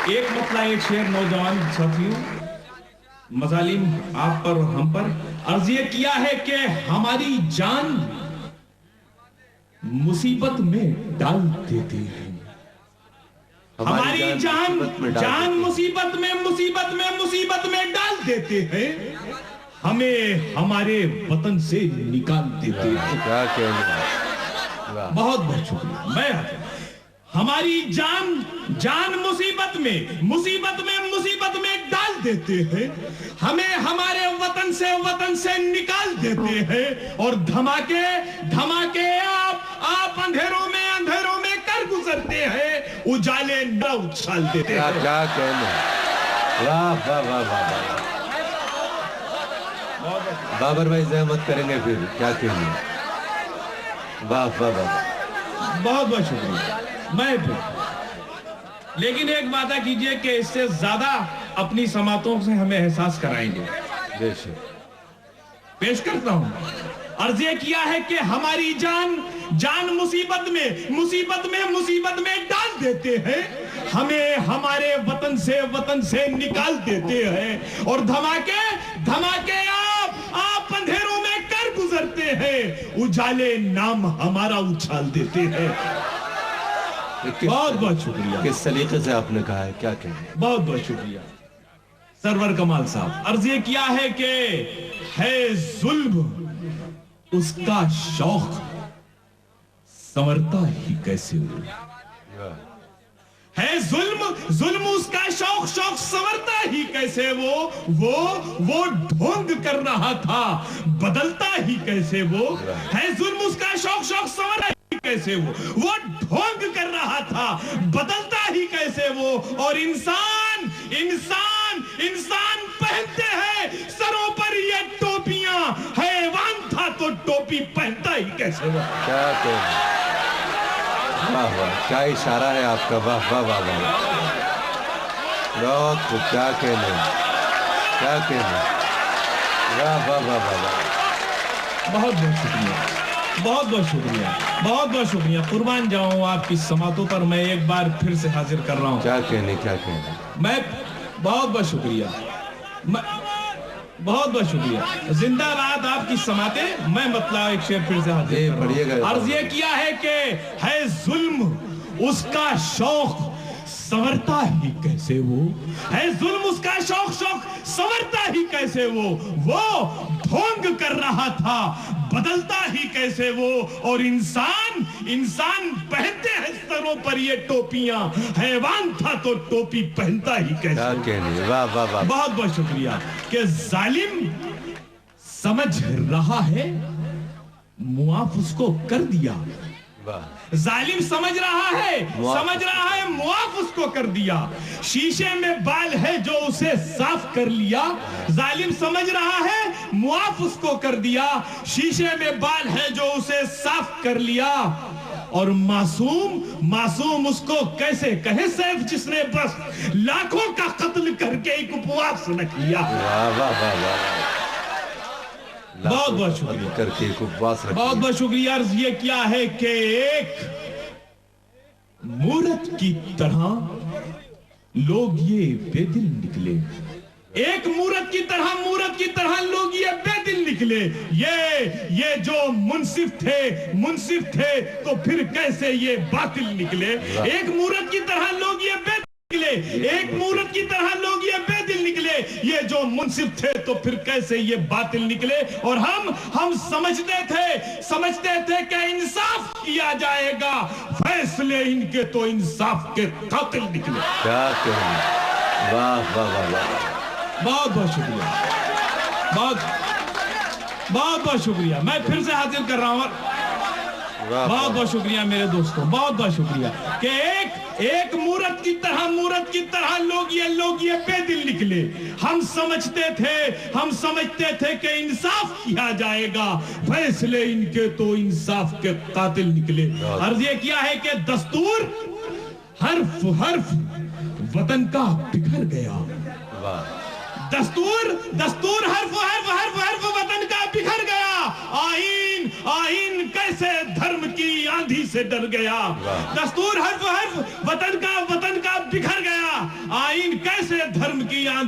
ایک مطلع ایک شعر نوجوان ساتھیوں، مظالم آپ پر ہم پر عرض یہ کیا ہے کہ ہماری جان مصیبت میں ڈال دیتے ہیں، ہماری جان مصیبت میں ڈال دیتے ہیں، ہمیں ہمارے وطن سے نکال دیتے ہیں۔ کیا کہنا، بہت بہت شکریہ۔ میں ہماری جان مصیبت میں ڈال دیتے ہیں، ہمیں ہمارے وطن سے نکال دیتے ہیں، اور دھماکے آپ اندھیروں میں کر گزرتے ہیں، اجالے نہ اچھال دیتے ہیں۔ کیا کہنا، واہ واہ واہ واہ۔ بابر بھائی زحمت کریں گے پھر کیا کہنا، واہ واہ واہ۔ بہت بہت شکریہ۔ میں لیکن ایک وعدہ کیجئے کہ اس سے زیادہ اپنی سماعتوں سے ہمیں احساس کرائیں گے۔ بے شک۔ پیش کرتا ہوں، عرض یہ کیا ہے کہ ہماری جان مصیبت میں ڈال دیتے ہیں، ہمیں ہمارے وطن سے نکال دیتے ہیں، اور دھماکے آپ اندھیروں میں کر گزرتے ہیں، اجالے نام ہمارا اچھال دیتے ہیں۔ بہت بہت شکریہ۔ کس سلیقے سے آپ نے کہا ہے، کیا کہنا۔ بہت بہت شکریہ سرور کمال صاحب۔ عرض یہ کیا ہے کہ ہے ظلم اس کا شوق سنورتا ہی کیسے ہو، ہے ظلم اس کا شوق سنورتا ہی کیسے وہ ڈھونگ کر رہا تھا بدلتا ہی کیسے وہ، ہے ظلم اس کا شوق سنورتا ہی کیسے وہ ڈھونگ کر رہا تھا بدلتا ہی کیسے وہ، اور انسان پہنتے ہیں سروں پر یہ ٹوپیاں، حیوان تھا تو ٹوپی پہنتا ہی کیسے وہ۔ کیا کہنا، واہ واہ، کیا اشارہ ہے آپ کا، واہ واہ واہ واہ۔ بہت خوب، کیا کہنا، واہ واہ واہ واہ۔ بہت بہت شکریہ۔ قربان جاؤں آپ کی سماعتوں پر میں ایک بار پھر سے حاضر کر رہا ہوں۔ کیا کہنا۔ میں بہت شکریہ۔ زندہ باد آپ کی سماعتیں۔ میں مطلع ایک شعر پھر سے حاضر کر رہا ہوں۔ عرض یہ کیا ہے کہ ہے ظلم اس کا شوق سنورتا ہی کیسے وہ، ہے ظلم اس کا شوق سنورتا ہی کیسے وہ ڈھونگ کر رہا تھا بدلتا ہی کیسے وہ، اور انسان پہنتے ہیں سروں پر یہ ٹوپیاں، حیوان تھا تو ٹوپی پہنتا ہی کیسے وہ۔ کیا کہنا، واہ واہ واہ۔ بہت بہت شکریہ کہ ظالم سمجھ رہا ہے معاف اس کو کر دیا، ظالم سمجھ رہا ہے معاف اس کو کر دیا، شیشے میں بال ہے جو اسے صاف کر لیا، ظالم سمجھ رہا ہے معاف اس کو کر دیا، شیشے میں بال ہے جو اسے صاف کر لیا، اور معصوم اس کو کیسے کہے سیف جس نے بس لاکھوں کا قتل کر کے ایک اپواس نہ کیا۔ بہت بہت شکریہ۔ بہت بہت شکریہ۔ عرض یہ کیا ہے کہ ایک مورت کی طرح لوگ یہ بے دل نکلے، ایک مورت کی طرح لوگ یہ بے دل نکلے، یہ جو منصف تھے تو پھر کیسے یہ باطل نکلے، ایک مورت کی طرح لوگ یہ بے دل نکلے، یہ جو منصف تھے تو پھر کیسے یہ باطل نکلے، اور ہم سمجھتے تھے کہ انصاف کیا جائے گا، فیصلے ان کے تو انصاف کے قاتل نکلے۔ کیا کہنا، واہ واہ واہ۔ بہت بہت شکریہ۔ میں پھر سے حاضر کر رہا ہوں۔ بہت بہت شکریہ میرے دوستوں، بہت بہت شکریہ کہ ایک مورت کی طرح لوگ یہ بے دل نکلے، ہم سمجھتے تھے کہ انصاف کیا جائے گا، فیصلے ان کے تو انصاف کے قاتل نکلے۔ عرض یہ کیا ہے کہ دستور حرف وطن کا بکھر گیا، دستور حرف وطن کا بکھر گیا، آئین کیسے دھرم کی آندھی سے ڈر گیا، دستور حرف وطن کا بکھر گیا،